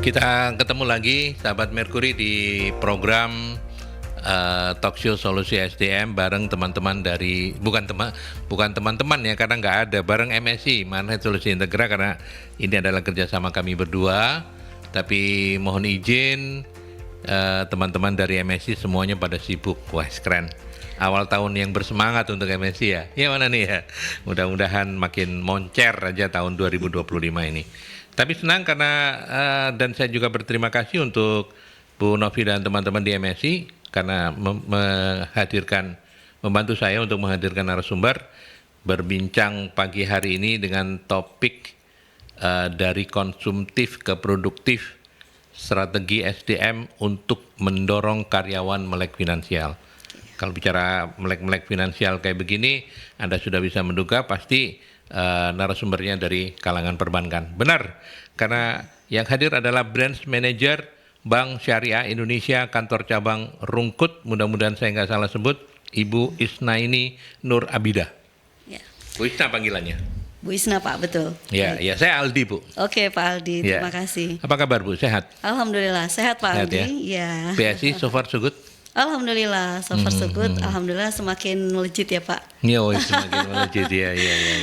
Kita ketemu lagi sahabat Merkuri di program Talk Show Solusi SDM bareng teman-teman dari bukan teman-teman ya, karena nggak ada, bareng MSI Manhet Solusi Integra, karena ini adalah kerjasama kami berdua. Tapi mohon izin teman-teman dari MSI semuanya pada sibuk. Wah, keren. Awal tahun yang bersemangat untuk MSI ya. Ya mana nih ya. Mudah-mudahan makin moncer aja tahun 2025 ini. Tapi senang karena dan saya juga berterima kasih untuk Bu Novi dan teman-teman di MSI karena membantu saya untuk menghadirkan narasumber berbincang pagi hari ini dengan topik dari konsumtif ke produktif, strategi SDM untuk mendorong karyawan melek finansial. Kalau bicara melek finansial kayak begini, Anda sudah bisa menduga pasti narasumbernya dari kalangan perbankan. Benar, karena yang hadir adalah Branch Manager Bank Syariah Indonesia Kantor Cabang Rungkut, mudah-mudahan saya nggak salah sebut, Ibu Isnaini Nur Abidah. Ya. Bu Isna panggilannya. Bu Isna, Pak, betul. Ya, ya, saya Aldi, Bu. Oke, Pak Aldi, Ya. terima kasih. Apa kabar, Bu? Sehat? Alhamdulillah, sehat Pak Sehat, Aldi. Ya. BSI so far so good? Alhamdulillah, so far so good. Alhamdulillah semakin melejit ya Pak. Ya, semakin melejit ya.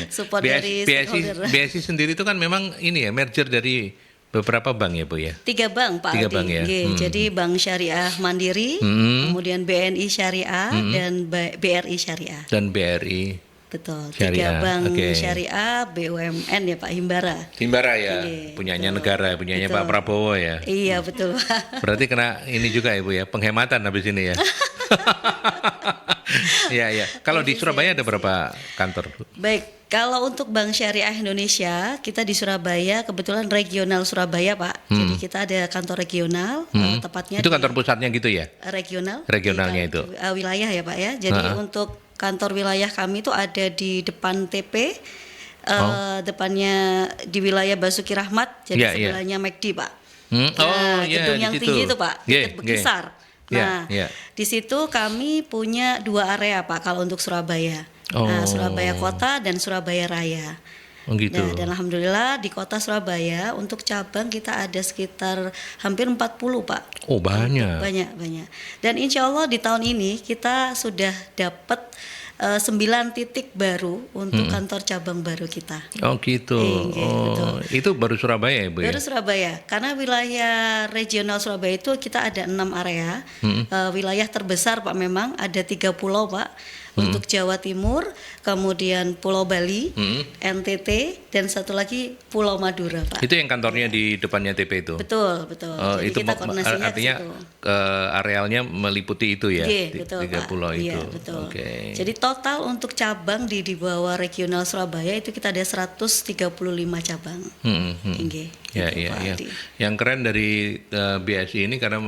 Support dari stakeholder. BSI sendiri itu kan memang ini ya, merger dari beberapa bank ya, Bu ya? 3 bank Pak 3 Aldi. bank ya. Jadi Bank Syariah Mandiri, kemudian BNI Syariah, dan BRI Syariah. Dan BRI Betul, Syariah. 3 bank Oke. syariah, BUMN ya Pak, Himbara. Himbara ya, Iya, punyanya betul. negara, punyanya Betul. Pak Prabowo ya. Iya, betul Pak. Berarti kena ini juga ya, Bu ya, penghematan habis ini ya. Iya. Kalau di Surabaya ada berapa kantor, Bu? Baik, kalau untuk Bank Syariah Indonesia, kita di Surabaya, kebetulan regional Surabaya Pak. Jadi kita ada kantor regional, tepatnya Itu di kantor pusatnya gitu ya? regional. Regionalnya di itu. Wilayah ya Pak ya. Jadi untuk kantor wilayah kami itu ada di depan TP, depannya di wilayah Basuki Rahmat, jadi Iya, iya. sebelahnya McD Pak. Oh iya, gedung di yang situ. tinggi itu Pak, Iya, dekat Bekisar. Iya, Nah, iya. di situ kami punya 2 area Pak kalau untuk Surabaya. Nah, Oh. Surabaya Kota dan Surabaya Raya. Oh gitu. Nah, dan alhamdulillah di Kota Surabaya untuk cabang kita ada sekitar hampir 40 Pak. Oh banyak. Banyak. Dan insya Allah di tahun ini kita sudah dapat 9 titik baru untuk kantor cabang baru kita. Oh gitu. Iya, betul. Itu baru Surabaya ya, Bu ya? Baru Surabaya, karena wilayah regional Surabaya itu kita ada 6 area. Wilayah terbesar Pak memang ada 3 pulau Pak. Untuk Jawa Timur, kemudian Pulau Bali, NTT, dan satu lagi Pulau Madura Pak. Itu yang kantornya di depannya TP itu? Betul. Oh, Jadi itu kita koordinasinya artinya ke situ. arealnya meliputi itu ya? Iya, betul 3 Pak. pulau Iya, itu. betul. Oke. Jadi total untuk cabang di bawah regional Surabaya itu kita ada 135 cabang. Inggih, Ya, gitu, iya, Pak iya. Adi. Yang keren dari BSI ini karena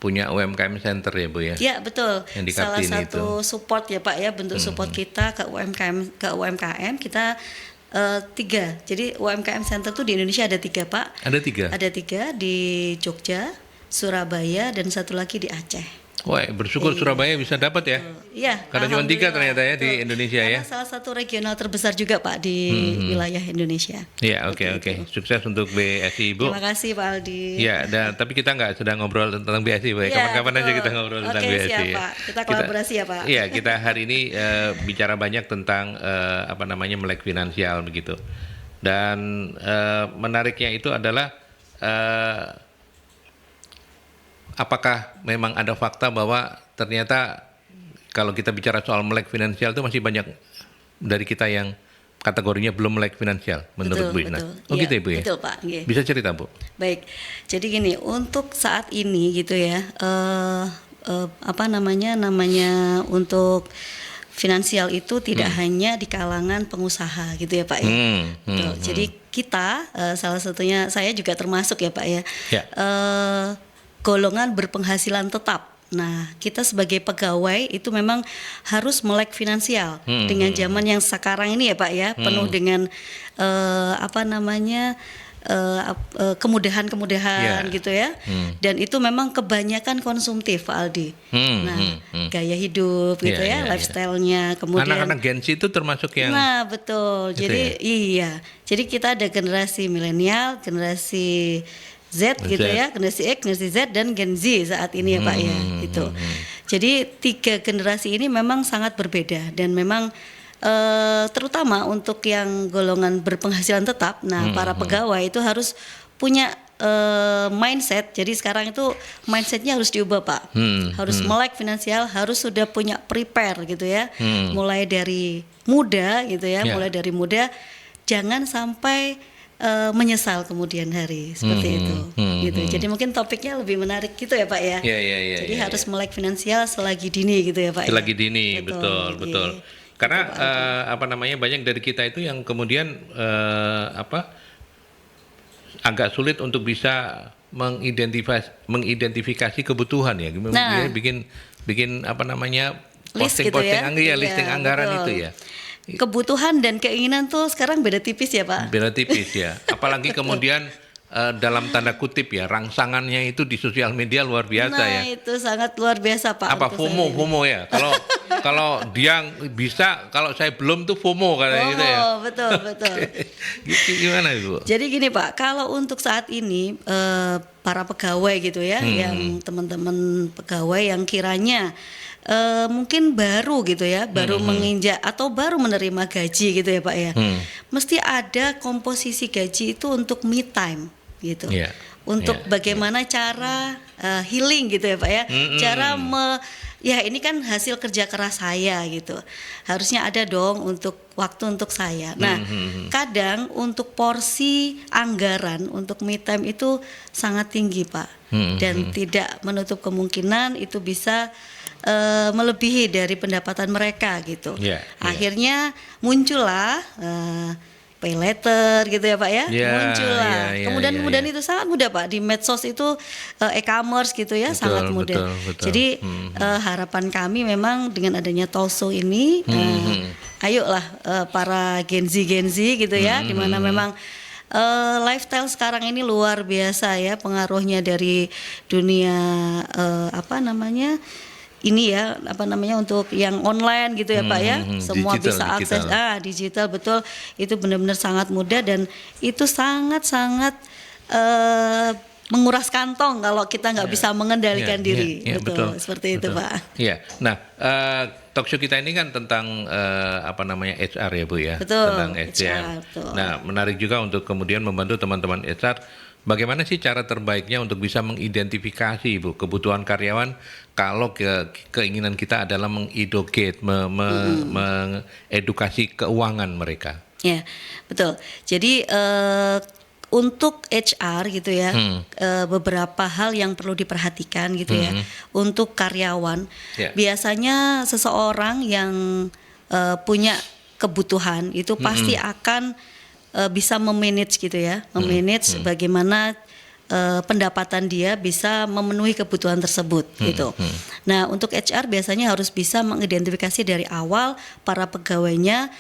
punya UMKM Center ya, Bu ya? Ya betul. Yang di Salah Kartini satu support ya Pak ya, bentuk support kita ke UMKM kita 3. Jadi UMKM Center tuh di Indonesia ada 3 Pak. Ada 3? Ada 3 di Jogja, Surabaya, dan satu lagi di Aceh. Wah, bersyukur Surabaya bisa dapat ya? Iya. Karena cuma 3 alhamdulillah. ternyata ya di Betul. Indonesia ya? Karena salah satu regional terbesar juga Pak di wilayah Indonesia. Iya, oke. Itu. Sukses untuk BSI, Bu. Terima kasih Pak Aldi. Ya, tapi kita nggak sedang ngobrol tentang BSI, Bu. Iya, Kapan-kapan aja betul. kita ngobrol tentang Oke, BSI. siap, Ya. Pak. Kita kolaborasi ya, Pak. Iya, kita hari ini bicara banyak tentang melek finansial begitu. Dan menariknya itu adalah apakah memang ada fakta bahwa ternyata kalau kita bicara soal melek finansial itu masih banyak dari kita yang kategorinya belum melek finansial menurut Bu Ina. Oh Iya, gitu ya, Bu ya? Betul Pak. Nggih. Bisa cerita, Bu? Baik, jadi gini, untuk saat ini gitu ya, namanya untuk finansial itu tidak hanya di kalangan pengusaha gitu ya Pak ya. Betul. Jadi kita salah satunya saya juga termasuk ya Pak ya, Ya. golongan berpenghasilan tetap. Nah, kita sebagai pegawai itu memang harus melek finansial dengan zaman yang sekarang ini ya Pak ya, penuh dengan kemudahan-kemudahan gitu ya. Dan itu memang kebanyakan konsumtif Pak Aldi. Gaya hidup gitu ya, lifestyle-nya. Kemudian anak-anak Gen Z itu termasuk yang nah betul. gitu Jadi iya. Jadi kita ada generasi milenial, generasi Z gitu ya, generasi X, generasi Z dan Gen Z saat ini ya Pak ya, gitu. Jadi 3 generasi ini memang sangat berbeda dan memang terutama untuk yang golongan berpenghasilan tetap, nah para pegawai itu harus punya mindset. Jadi sekarang itu mindsetnya harus diubah Pak, harus melek finansial, harus sudah punya prepare gitu ya, mulai dari muda gitu ya, mulai dari muda, jangan sampai menyesal kemudian hari seperti itu, gitu. Jadi mungkin topiknya lebih menarik gitu ya Pak ya. Jadi harus melek finansial selagi dini gitu ya Pak. Selagi dini, betul. Karena banyak dari kita itu yang kemudian agak sulit untuk bisa mengidentifikasi kebutuhan ya. Dia bikin list gitu ya. Listing anggaran itu ya. Kebutuhan dan keinginan tuh sekarang beda tipis ya Pak. Beda tipis ya. Apalagi kemudian dalam tanda kutip ya, rangsangannya itu di sosial media luar biasa ya. Nah itu sangat luar biasa Pak. Apa FOMO ya? Kalau dia bisa, kalau saya belum tuh FOMO katanya gitu ya. Betul. Gimana Ibu? Jadi gini Pak, kalau untuk saat ini para pegawai gitu ya, yang teman-teman pegawai yang kiranya mungkin baru gitu ya, baru menginjak atau baru menerima gaji gitu ya Pak ya, mesti ada komposisi gaji itu untuk me time gitu, untuk bagaimana cara healing gitu ya Pak ya, cara ya ini kan hasil kerja keras saya gitu, harusnya ada dong untuk waktu untuk saya. Nah kadang untuk porsi anggaran untuk me time itu sangat tinggi Pak, dan tidak menutup kemungkinan itu bisa melebihi dari pendapatan mereka gitu. Akhirnya muncullah pay letter gitu ya Pak ya, muncullah. Kemudian itu sangat mudah Pak, di medsos itu e-commerce gitu ya, sangat mudah. Betul. Jadi harapan kami memang dengan adanya Talkshow ini, ayolah para Gen Z gitu ya, dimana memang lifestyle sekarang ini luar biasa ya, pengaruhnya dari dunia untuk yang online gitu ya Pak ya, semua digital, bisa akses digital, betul, itu benar-benar sangat mudah dan itu sangat menguras kantong kalau kita nggak bisa mengendalikan diri, betul, seperti itu Pak. Iya, nah talkshow kita ini kan tentang HR ya Bu ya, betul, tentang SDM. Nah menarik juga untuk kemudian membantu teman-teman HR. Bagaimana sih cara terbaiknya untuk bisa mengidentifikasi Bu kebutuhan karyawan kalau keinginan kita adalah mengedukasi keuangan mereka? Ya, betul. Jadi untuk HR gitu ya, beberapa hal yang perlu diperhatikan gitu ya. Untuk karyawan, biasanya seseorang yang punya kebutuhan itu pasti akan bisa memanage gitu ya, memanage bagaimana pendapatan dia bisa memenuhi kebutuhan tersebut gitu. Nah untuk HR biasanya harus bisa mengidentifikasi dari awal para pegawainya,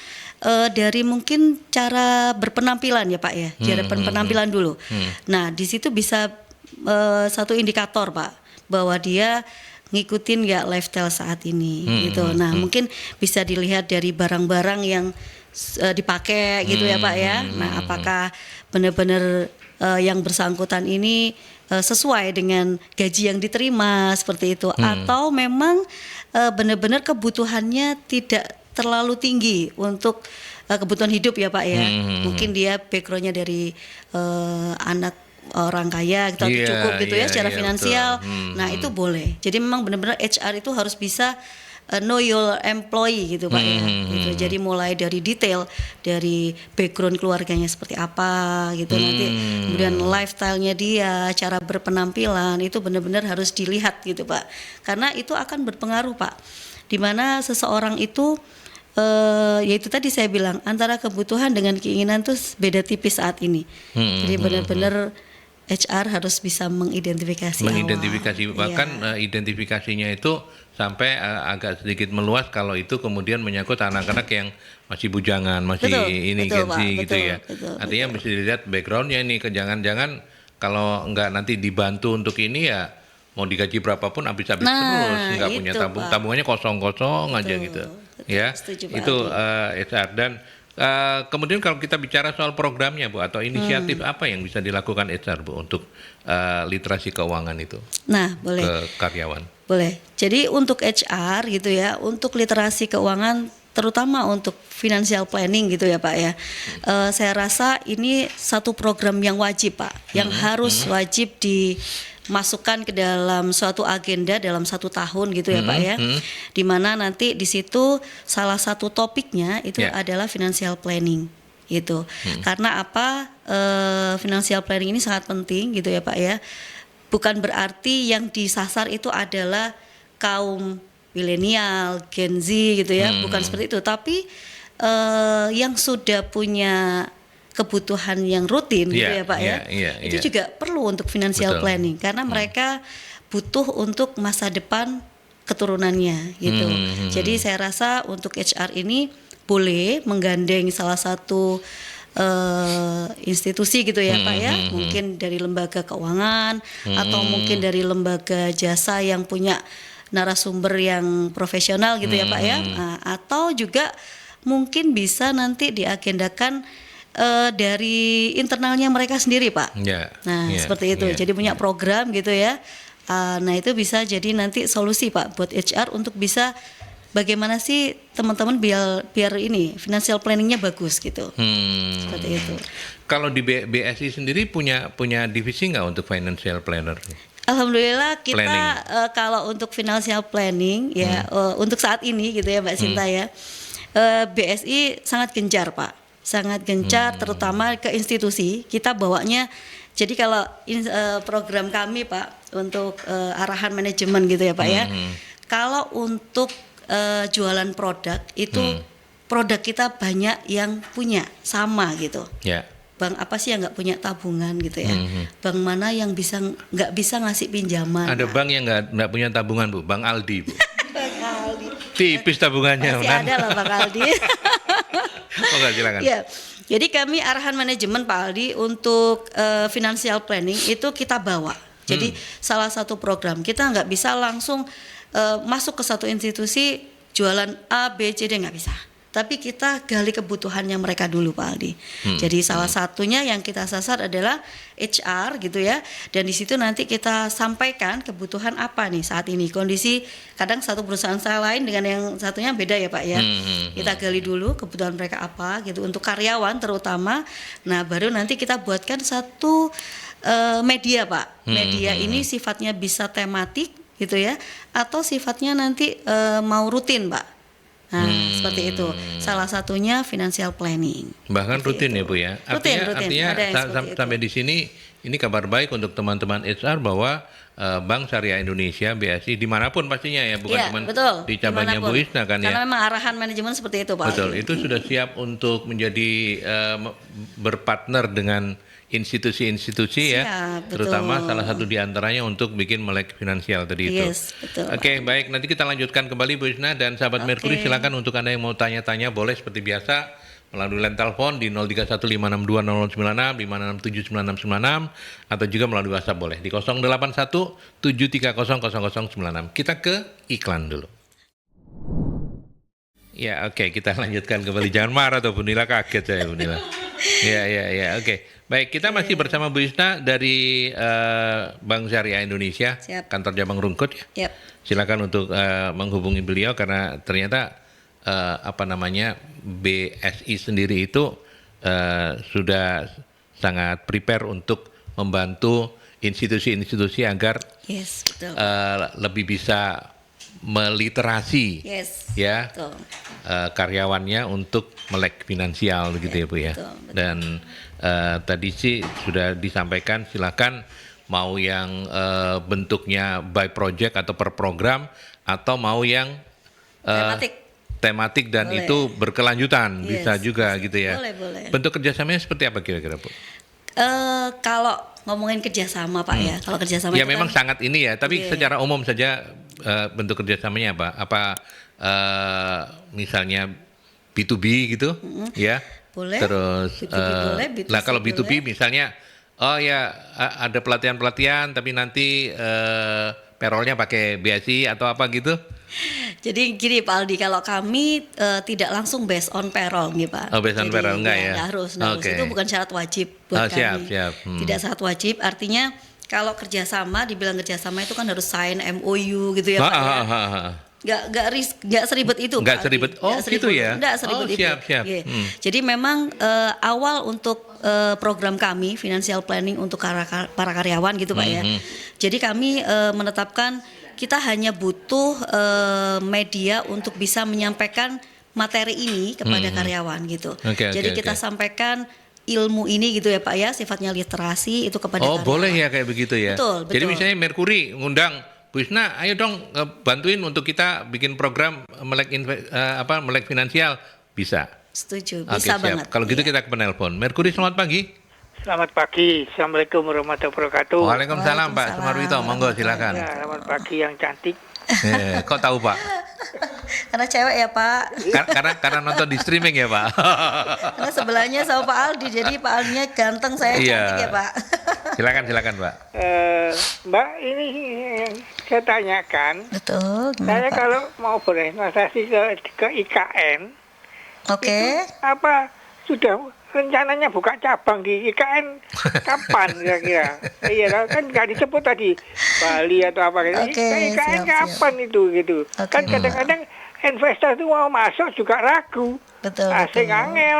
dari mungkin cara berpenampilan ya Pak ya, cara penampilan dulu. Nah di situ bisa satu indikator Pak, bahwa dia ngikutin nggak lifestyle saat ini gitu. Nah mungkin bisa dilihat dari barang-barang yang dipakai gitu ya Pak ya. Nah apakah benar-benar yang bersangkutan ini sesuai dengan gaji yang diterima seperti itu, atau memang benar-benar kebutuhannya tidak terlalu tinggi untuk kebutuhan hidup ya Pak ya. Mungkin dia backgroundnya dari anak orang kaya gitu, cukup gitu ya secara finansial. Nah itu boleh. Jadi memang benar-benar HR itu harus bisa know your employee gitu Pak ya. Gitu. Jadi mulai dari detail, dari background keluarganya seperti apa gitu, nanti kemudian lifestyle-nya dia, cara berpenampilan itu benar-benar harus dilihat gitu Pak. Karena itu akan berpengaruh Pak. Dimana seseorang itu yaitu tadi saya bilang antara kebutuhan dengan keinginan tuh beda tipis saat ini. Jadi benar-benar HR harus bisa mengidentifikasi awal. bahkan Iya. identifikasinya itu sampai agak sedikit meluas kalau itu kemudian menyangkut anak-anak yang masih bujangan, masih Betul, ini betul, Gen Z Pak. gitu ya. Betul, Artinya betul. mesti dilihat backgroundnya ini, jangan-jangan kalau nggak nanti dibantu untuk ini ya mau digaji berapapun habis-habis Nah, terus, nggak punya itu, Pak. tabungannya kosong-kosong aja Betul, gitu. betul. Ya, Setuju, Pak itu Aldi. HR. Dan kemudian kalau kita bicara soal programnya Bu, atau inisiatif apa yang bisa dilakukan HR Bu untuk literasi keuangan itu Nah, boleh. ke karyawan? Boleh. Jadi untuk HR gitu ya, untuk literasi keuangan terutama untuk financial planning gitu ya Pak ya. Saya rasa ini satu program yang wajib Pak, yang harus wajib dimasukkan ke dalam suatu agenda dalam 1 tahun gitu ya Pak ya. Dimana nanti di situ salah satu topiknya itu Ya. adalah financial planning gitu. Karena apa? Financial planning ini sangat penting gitu ya Pak ya. Bukan berarti yang disasar itu adalah kaum milenial, Gen Z gitu ya, bukan seperti itu. Tapi yang sudah punya kebutuhan yang rutin gitu Iya, ya Pak ya, iya, itu iya. juga perlu untuk financial Betul. planning karena mereka butuh untuk masa depan keturunannya gitu. Jadi saya rasa untuk HR ini boleh menggandeng salah satu institusi gitu ya Pak ya, mungkin dari lembaga keuangan atau mungkin dari lembaga jasa yang punya narasumber yang profesional gitu ya Pak ya. Nah, atau juga mungkin bisa nanti diagendakan dari internalnya mereka sendiri Pak. Ya, Nah, ya, seperti itu. ya. Jadi punya program gitu ya. Nah, itu bisa jadi nanti solusi Pak buat HR untuk bisa bagaimana sih teman-teman biar ini financial planningnya bagus gitu. Seperti itu. Kalau di BSI sendiri punya divisi nggak untuk financial planner? Alhamdulillah kita Planning. kalau untuk financial planning ya untuk saat ini gitu ya Mbak Sinta ya, BSI sangat gencar Pak, sangat gencar terutama ke institusi. Kita bawanya jadi kalau program kami Pak untuk arahan manajemen gitu ya Pak ya, kalau untuk jualan produk itu produk kita banyak yang punya sama gitu. Ya. Bank apa sih yang nggak punya tabungan gitu ya? Bank mana yang nggak bisa ngasih pinjaman? Ada bank yang nggak punya tabungan Bu, Bank Aldi Bu. Bang Aldi. Tipis tabungannya. Masih ada lah Bang Aldi. Oh nggak, silakan. Ya, jadi kami arahan manajemen Pak Aldi untuk financial planning itu kita bawa. Jadi salah satu program kita nggak bisa langsung masuk ke satu institusi jualan A, B, C, D nggak bisa. Tapi kita gali kebutuhannya mereka dulu Pak Aldi. Jadi salah satunya yang kita sasar adalah HR gitu ya. Dan di situ nanti kita sampaikan kebutuhan apa nih saat ini. Kondisi kadang satu perusahaan saya lain dengan yang satunya beda ya Pak ya. Kita gali dulu kebutuhan mereka apa gitu untuk karyawan terutama. Nah, baru nanti kita buatkan satu media Pak. Media ini sifatnya bisa tematik gitu ya atau sifatnya nanti mau rutin Pak. Nah, seperti itu. Salah satunya financial planning. Bahkan Seperti rutin itu. ya Bu ya. Rutin. Artinya Ada yang seperti itu. sampai di sini ini kabar baik untuk teman-teman HR bahwa Bank Syariah Indonesia BSI dimanapun pastinya ya, bukan Iya, cuma betul. di cabangnya Bu Dimanapun. Isna kan ya. Karena memang arahan manajemen seperti itu Pak. Betul, Aldi. itu sudah siap untuk menjadi berpartner dengan institusi-institusi ya, Siap, betul. terutama salah satu diantaranya untuk bikin melek finansial tadi itu. Yes, betul, Oke, baik, nanti kita lanjutkan kembali Bu Isna dan sahabat Merkuri, silakan untuk Anda yang mau tanya-tanya boleh seperti biasa melalui line telepon di 0315620096, 5679696 atau juga melalui WhatsApp boleh di 0817300096. Kita ke iklan dulu. Ya, oke, kita lanjutkan kembali. Jangan marah tuh Bu Nila, kaget saya Bu Nila. Ya, oke. Baik, kita masih bersama Bu Isna dari Bank Syariah Indonesia, Siap. kantor cabang Rungkut ya. Yap. Silakan untuk menghubungi beliau karena ternyata BSI sendiri itu sudah sangat prepare untuk membantu institusi-institusi agar Yes, betul. lebih bisa meliterasi Yes. ya Betul. karyawannya untuk melek finansial begitu ya Bu ya. betul. Dan tadi sih sudah disampaikan, silakan mau yang bentuknya by project atau per program atau mau yang tematik dan Boleh. itu berkelanjutan Yes, bisa juga gitu ya. boleh. Bentuk kerjasamanya seperti apa kira-kira Bu? Kalau ngomongin kerjasama Pak ya. Kalau kerjasama Ya itu memang kan, sangat ini ya, tapi Iya. secara umum saja bentuk kerjasamanya apa? Apa misalnya B2B gitu, ya? Boleh. Terus, B2B boleh, B2C lah kalau B2B boleh. misalnya, oh ya ada pelatihan-pelatihan, tapi nanti payroll-nya pakai BSI atau apa gitu? Jadi gini Pak Aldi, kalau kami tidak langsung based on payroll nih Pak. Oh, based on Jadi, payroll, enggak ya? Nggak harus, nggak harus. Oke. Itu bukan syarat wajib buat Oh, siap, kami. siap. Tidak syarat wajib, artinya kalau kerjasama, dibilang kerjasama itu kan harus sign MOU gitu ya Pak ya. Nggak seribet itu Nggak Pak Aldi. seribet. Oh, Nggak gitu ya? Nggak seribet Oh, itu. siap, siap. Iya. Jadi memang awal untuk program kami financial planning untuk para karyawan gitu Pak ya. Jadi kami menetapkan kita hanya butuh media untuk bisa menyampaikan materi ini kepada karyawan gitu. Oke, Jadi oke, kita oke. sampaikan ilmu ini gitu ya Pak ya, sifatnya literasi itu kepada Oh karyawan. boleh ya kayak begitu ya. Betul, Jadi betul. misalnya Mercury ngundang Bu Isna, ayo dong bantuin untuk kita bikin program melek finansial, bisa. Setuju, Oke, bisa siap. banget. Kalau gitu Iya. kita ke penelpon. Mercury selamat pagi. Selamat pagi, Assalamualaikum warahmatullahi wabarakatuh. Waalaikumsalam Pak Waalaikumsalam Sumarwito, monggo silakan. Ya, selamat pagi yang cantik. Kok tahu Pak? Karena cewek ya Pak. Karena nonton di streaming ya Pak. Karena sebelahnya sama Pak Aldi, jadi Pak Aldinya ganteng, saya Iya. cantik ya Pak. Silakan Pak. Mbak, ini yang saya tanyakan, Betul. saya Pak? kalau mau berinvestasi ke IKN, Oke. apa sudah rencananya buka cabang di IKN kapan kira-kira? Iya, kan nggak disebut tadi Bali atau apa gitu. Oke, IKN siap, kapan itu gitu? Oke. Kan kadang-kadang investor itu mau masuk juga ragu. Betul. Asing betul. angel,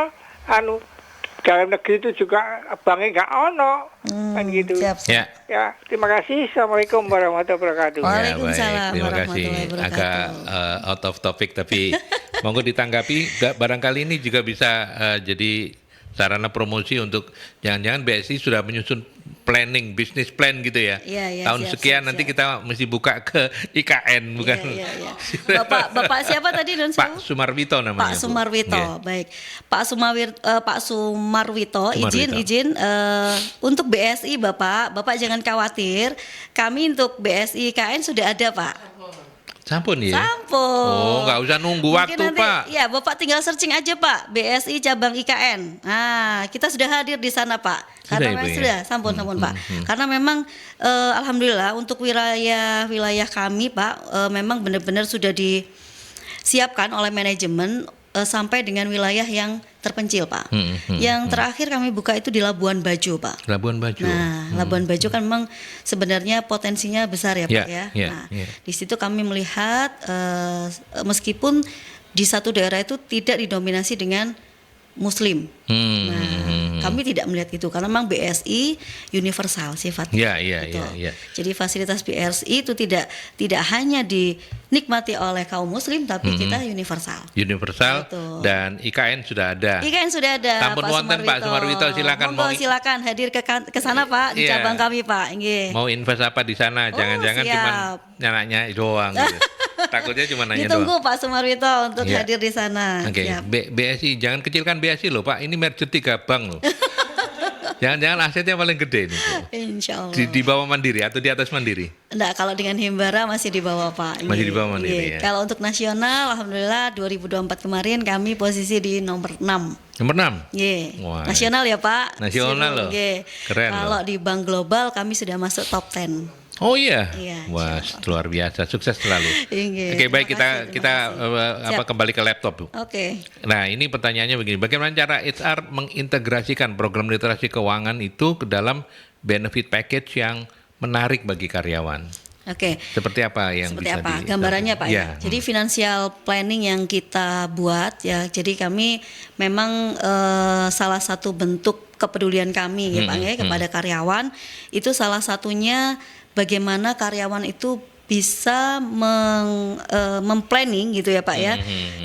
dalam negeri itu juga banknya nggak ono, kan gitu. Siap. Ya. Ya, terima kasih. Assalamualaikum warahmatullahi wabarakatuh. Waalaikumsalam Ya, baik. Terima kasih. warahmatullahi wabarakatuh. Agak out of topic tapi monggo ditanggapi. Barangkali ini juga bisa jadi sarana promosi untuk jangan-jangan BSI sudah menyusun planning, bisnis plan gitu ya. Iya, iya, Tahun siap, sekian siap, nanti siap. kita mesti buka ke IKN bukan. Iya, iya, iya. Bapak siapa tadi Don Pak Sewu? Sumarwito namanya. Pak Bu. Sumarwito, Iya. baik. Pak Sumarwito, Sumarwito. izin untuk BSI Bapak jangan khawatir. Kami untuk BSI KN sudah ada Pak. Sampun ya. Sampun. Oh, nggak usah nunggu Mungkin waktu nanti, Pak. Ya, Bapak tinggal searching aja Pak, BSI cabang IKN. Nah, kita sudah hadir di sana Pak. Sudah, Karena Ibu, ya? sudah, sampun Pak. Karena memang alhamdulillah untuk wilayah kami Pak memang benar-benar sudah disiapkan oleh manajemen sampai dengan wilayah yang terpencil Pak. Yang terakhir kami buka itu di Labuan Bajo Pak. Labuan Bajo. Nah, Labuan Bajo kan memang sebenarnya potensinya besar ya Pak Ya, ya. ya, Nah, ya. di situ kami melihat meskipun di satu daerah itu tidak didominasi dengan Muslim. Nah, kami tidak melihat itu karena memang BSI universal sifatnya. Ya, Gitu. ya. Jadi fasilitas BSI itu tidak hanya dinikmati oleh kaum Muslim, tapi kita universal. Universal Betul. dan IKN sudah ada. IKN sudah ada Sampun wonten, Pak Sumarwito, silakan. Monggo Mau- silakan hadir ke sana Pak di Iya. cabang kami Pak. Nggih. Mau invest apa di sana? Oh, Jangan-jangan cuma siap. nanya doang gitu. Takutnya cuma nanya Ditunggu doang. Pak Sumarwito untuk Iya. hadir di sana. Oke, Siap. BSI jangan kecilkan BSI loh Pak. Ini merger 3 bank loh. Jangan-jangan asetnya paling gede nih. Bu. Insya Allah. Di bawah Mandiri atau di atas Mandiri? Enggak, kalau dengan Himbara masih di bawah Pak. Masih di bawah Mandiri, Nggih. ya. Kalau untuk nasional, alhamdulillah 2024 kemarin kami posisi di nomor 6. Nomor 6. Nggih. Wah. Nasional ya Pak. Nasional loh. Nggih. Keren Kalau loh. di bank global kami sudah masuk top 10. Oh iya. Iya, Wah, insya luar biasa. Sukses selalu. Nggih. Oke, baik Terima kita kasih. Siap. kembali ke laptop, Bu. Oke. Nah, ini pertanyaannya begini, bagaimana cara HR mengintegrasikan program literasi keuangan itu ke dalam benefit package yang menarik bagi karyawan? Oke. Seperti apa yang Seperti bisa apa gambarannya Pak ya? Jadi financial planning yang kita buat ya, jadi kami memang salah satu bentuk kepedulian kami ya Pak ya kepada karyawan itu salah satunya bagaimana karyawan itu bisa memplanning gitu ya Pak ya.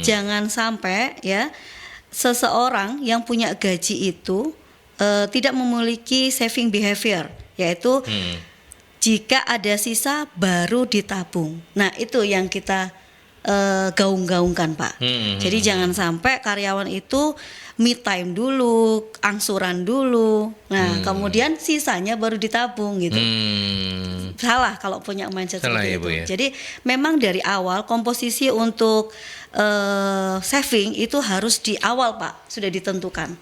Jangan sampai ya seseorang yang punya gaji itu tidak memiliki saving behavior, yaitu jika ada sisa baru ditabung. Nah, itu yang kita gaung-gaungkan Pak. Jadi jangan sampai karyawan itu me time dulu, angsuran dulu. Nah, kemudian sisanya baru ditabung gitu. Salah kalau punya mindset Salah seperti ya, itu. Bu, ya? Jadi memang dari awal komposisi untuk saving itu harus di awal Pak, sudah ditentukan.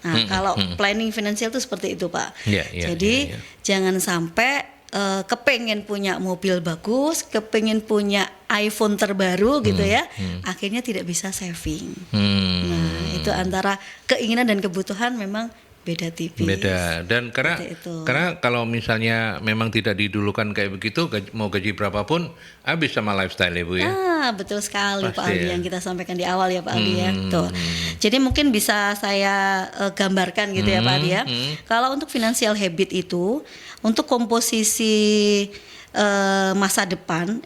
Nah, kalau planning finansial itu seperti itu Pak. Iya, iya, Jadi iya, iya. jangan sampai kepengen punya mobil bagus, kepengen punya iPhone terbaru gitu ya, akhirnya tidak bisa saving. Nah, itu antara keinginan dan kebutuhan memang beda tipis. Beda. Dan Seperti itu. karena kalau misalnya memang tidak didulukan kayak begitu, mau gaji berapapun habis sama lifestyle ya Bu ya. Betul sekali Pak Pasti Aldi ya. yang kita sampaikan di awal ya Pak Aldi ya. Tuh. Jadi mungkin bisa saya gambarkan gitu ya Pak Aldi ya. Kalau untuk financial habit itu, untuk komposisi masa depan,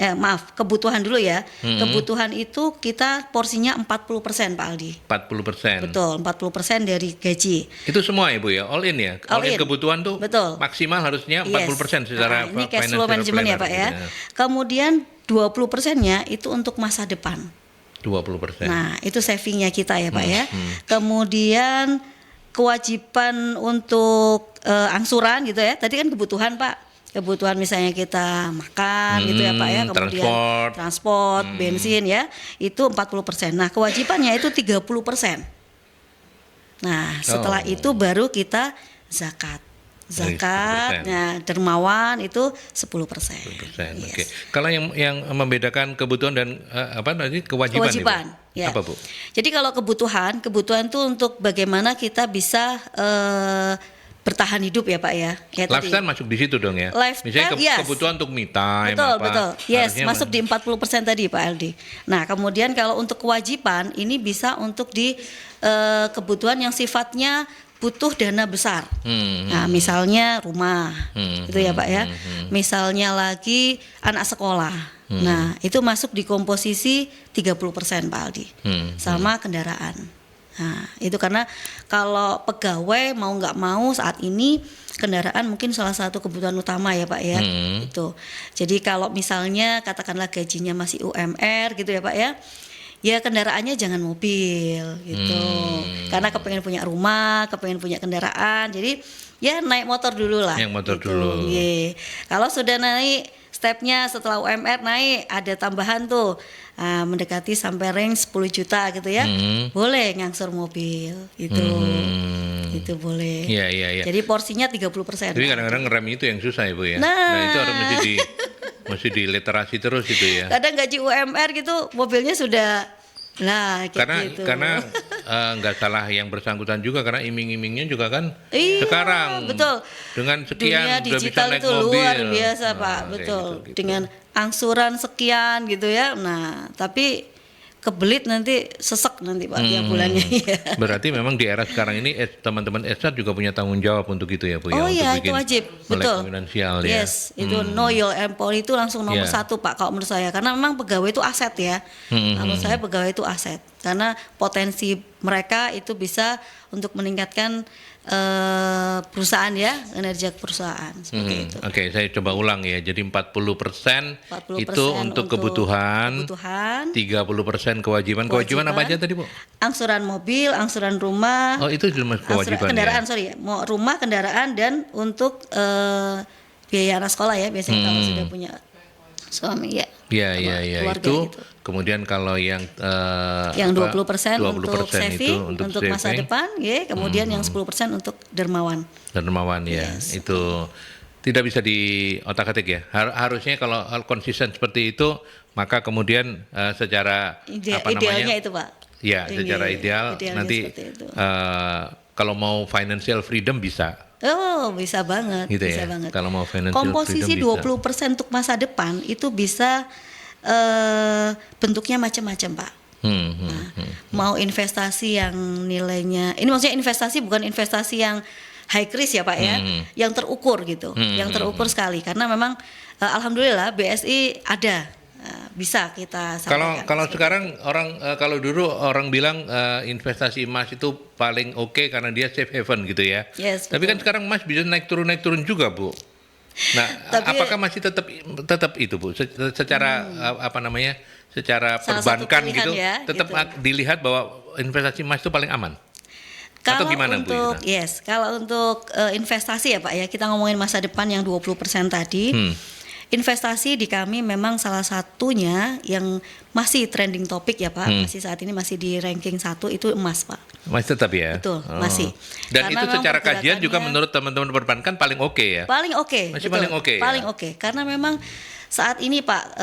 kebutuhan dulu ya. Kebutuhan itu kita porsinya 40% Pak Aldi. 40%. Betul, 40% dari gaji. Itu semua ya Bu ya, all in ya. All All in in. kebutuhan tuh Betul. maksimal harusnya 40% secara ini cash flow financial management ya planner Pak ya. gitu. Kemudian 20%-nya itu untuk masa depan. 20%. Nah, itu savingnya kita ya Pak ya. Kemudian kewajiban untuk angsuran gitu ya. Tadi kan kebutuhan Pak. Kebutuhan misalnya kita makan gitu ya Pak ya. Kemudian transport, bensin ya. Itu 40%. Nah, kewajibannya itu 30%. Nah, setelah itu baru kita zakat. Zakat, 10%. nah dermawan itu 10%. 10%. Yes. Oke. Kalau yang membedakan kebutuhan dan apa tadi kewajiban, Kewajiban, Ibu? ya. Apa Bu? Jadi kalau kebutuhan itu untuk bagaimana kita bisa bertahan hidup ya Pak ya. Ya tadi. Lifestyle masuk di situ dong ya. Lifestyle, Misalnya yes. kebutuhan untuk me time Betul, apa. betul. Yes, harusnya masuk di 40% tadi Pak Aldi. Nah, kemudian kalau untuk kewajiban ini bisa untuk di kebutuhan yang sifatnya butuh dana besar. Nah, misalnya rumah. Itu ya Pak ya. Misalnya lagi anak sekolah. Nah, itu masuk di komposisi 30% Pak Aldi. Sama kendaraan. Nah, itu karena kalau pegawai mau nggak mau saat ini kendaraan mungkin salah satu kebutuhan utama ya Pak ya. Itu. Jadi kalau misalnya katakanlah gajinya masih UMR gitu ya Pak ya. Ya kendaraannya jangan mobil gitu. Karena kepengen punya rumah, kepengen punya kendaraan. Jadi ya naik motor dulu lah. Yang motor gitu. dulu. Ye. Kalau sudah naik stepnya setelah UMR naik ada tambahan tuh mendekati sampai range 10 juta gitu ya. Boleh ngangsur mobil gitu. Itu boleh. Iya, iya, iya. Jadi porsinya 30%. Tapi kadang-kadang ngerem itu yang susah ya Bu ya. Nah. Itu harus mesti di literasi terus itu ya. Kadang gaji UMR gitu mobilnya sudah kayak gitu. Karena nggak salah yang bersangkutan juga karena iming-imingnya juga kan Iya, sekarang betul. dengan sekian Dunia udah bisa digital naik itu mobil. luar biasa Nah, Pak, kayak betul. gitu. Dengan angsuran sekian gitu ya. Nah, tapi kebelit nanti sesek nanti Pak tiap bulannya. Ya. Berarti memang di era sekarang ini teman-teman Esat juga punya tanggung jawab untuk itu ya Bu ya. Oh untuk iya, bikin itu wajib, melek betul. finansial ya. Yes, itu know your employee itu langsung nomor Yeah. satu Pak kalau menurut saya. Karena memang pegawai itu aset ya. Menurut saya pegawai itu aset. Karena potensi mereka itu bisa untuk meningkatkan perusahaan ya, kinerja perusahaan seperti itu. Oke, saya coba ulang ya. Jadi 40% 40% itu untuk kebutuhan, 30% kewajiban. Kewajiban apa aja tadi Bu? Angsuran mobil, angsuran rumah, Oh itu cuma kewajiban kendaraan, ya? sorry ya, mau rumah, kendaraan dan untuk biaya anak sekolah ya biasanya kalau sudah punya suami ya. Iya, iya, iya. keluarga Itu gitu. kemudian kalau yang Yang 20% untuk 20% saving, itu untuk masa saving, depan, ya. Kemudian yang 10% untuk dermawan. dermawan ya. Yes. Itu tidak bisa di otak-atik ya. Harusnya kalau konsisten seperti itu, maka kemudian secara Idealnya itu Pak. Ya, Ini secara ideal idealnya nanti seperti itu. kalau mau financial freedom bisa. Oh, bisa banget, Gitu bisa ya. banget. Kalau mau financial komposisi freedom 20% untuk masa depan itu bisa bentuknya macam-macam, Pak. Mau investasi yang nilainya, ini maksudnya investasi bukan investasi yang high risk ya Pak ya, yang terukur gitu, yang terukur sekali karena memang alhamdulillah BSI ada. Bisa kita sampaikan. Kalau sekarang orang kalau dulu orang bilang investasi emas itu paling oke karena dia safe haven gitu ya. Yes, Tapi kan sekarang emas bisa naik turun juga Bu. Nah, Tapi- apakah masih tetap itu Bu? Secara apa namanya? secara Salah satu perbankan pilihan gitu, ya, tetap gitu. dilihat bahwa investasi emas itu paling aman. Atau Kalau gimana, Bu untuk Ina? kalau untuk investasi ya Pak ya, kita ngomongin masa depan yang 20% tadi. Investasi di kami memang salah satunya yang masih trending topik ya Pak, masih saat ini masih di ranking 1 itu emas Pak. Masih tetap ya? Betul, masih. Dan Karena itu memang secara kajian juga pergerakannya- menurut teman-teman perbankan paling oke ya? Paling oke, Masih betul. paling oke ya? Paling oke, karena memang saat ini Pak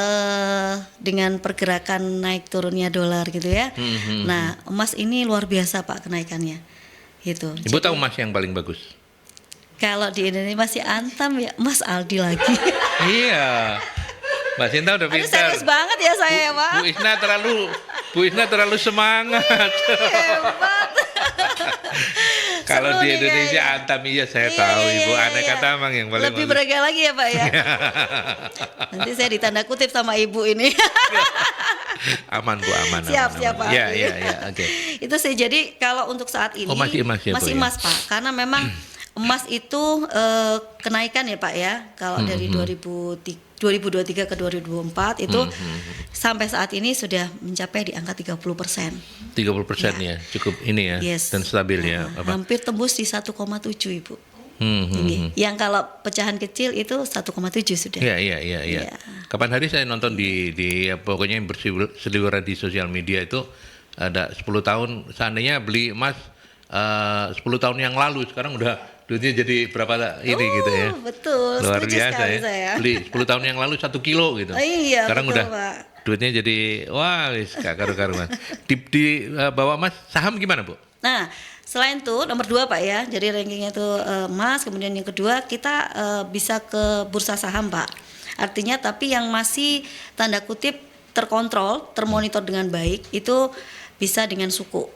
dengan pergerakan naik turunnya dolar gitu ya. Nah, emas ini luar biasa Pak kenaikannya. Gitu. Ibu tahu emas yang paling bagus? Kalau di Indonesia masih Antam ya, Mas Aldi lagi. Iya. Mbak Sinta udah Aduh, pintar. serius banget ya saya ya Pak. Bu Isna terlalu semangat. Hebat. Kalau Seru di nih Indonesia kayaknya. Antam iya saya Iya, tahu iya, Ibu. iya, Aneh iya. kata emang yang paling Lebih bagus. berharga lagi ya Pak ya. Nanti saya ditanda kutip sama Ibu ini. Aman Bu, aman. Siap, aman, siap, aman. Pak. Iya, iya, iya, oke. Itu sih, jadi kalau untuk saat ini Oh, masih emas ya, Bu, masih ya? emas Pak, karena memang emas itu kenaikan ya Pak ya. Kalau dari 2023 ke 2024 itu sampai saat ini sudah mencapai di angka 30%. 30% ya, cukup ini ya, Yes. dan stabil ya. Nah, Apa? hampir tembus di 1,7 Ibu. Hmm. Ini. Yang kalau pecahan kecil itu 1,7 sudah. Iya, iya, iya, iya. Iya. Kapan hari saya nonton di ya, pokoknya yang berseliweran di sosial media itu ada 10 tahun, seandainya beli emas 10 tahun yang lalu, sekarang udah duitnya jadi berapa ini gitu ya. Betul, Luar setuju biasa sekali ya. saya. Beli 10 tahun yang lalu 1 kilo gitu. Iya, sekarang betul, udah Pak. duitnya jadi wah wis gak karu-karuan. Di bawah emas saham gimana, Bu? Nah, selain itu nomor 2 Pak ya, jadi rankingnya itu emas, kemudian yang kedua kita bisa ke bursa saham Pak. Artinya tapi yang masih tanda kutip terkontrol, termonitor dengan baik itu bisa dengan suku.